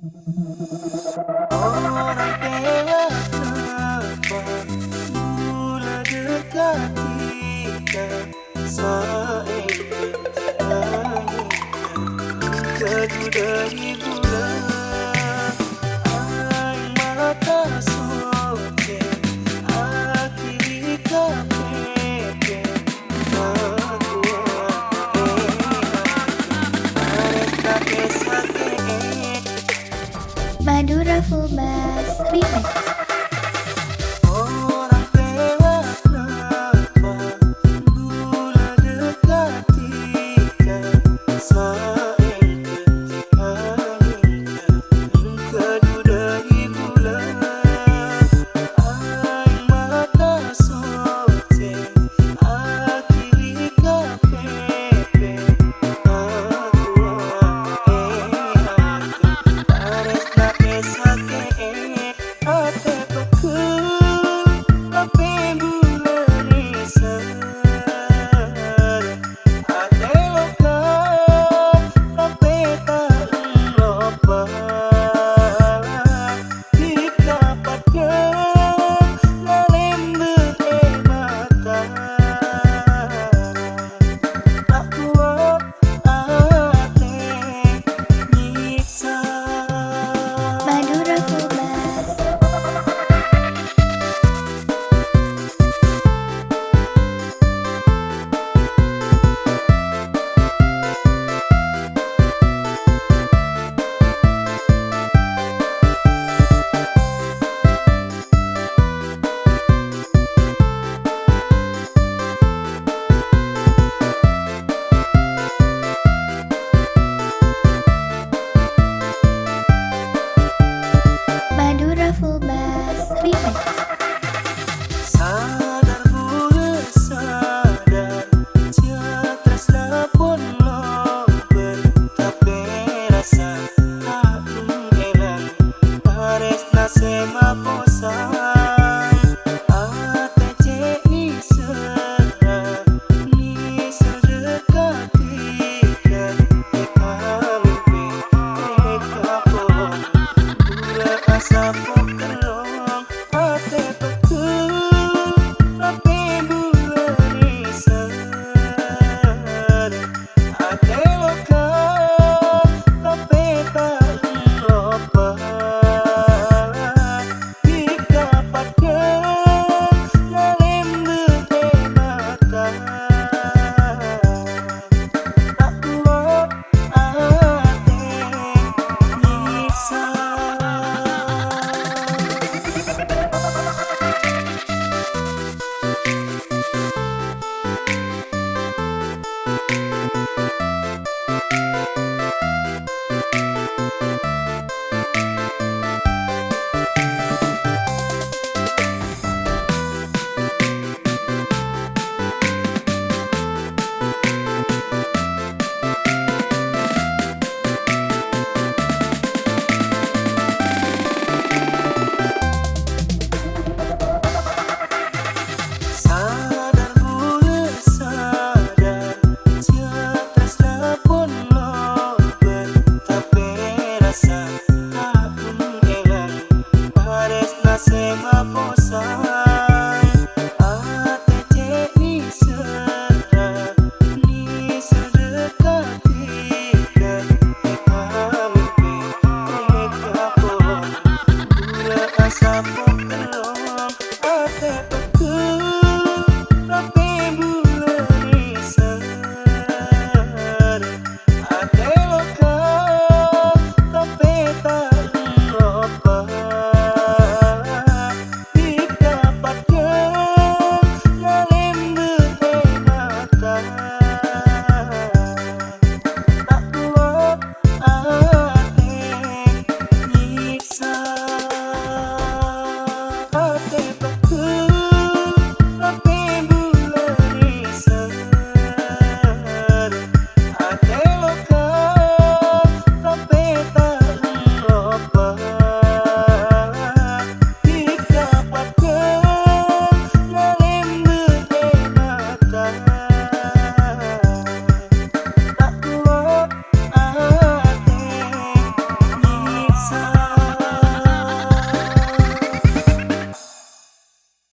Orang dewasa mula dekat kita seingin kadu dari bulan ay mata sote akhiri kapepe Madura Full Bass Remix. Orang dewasa mula dekat kita seingin kadu dari bulan ay mata sote akhiri kapepe Madura Full Bass. Madura Full Bass Remix. Sadar bule sadar Tiatras pun lober Tapi rasa tak elang Pares na sema posan Ate ni serah Ni sedekat tiga Eka mimpi Eka pohon Bule asa pohon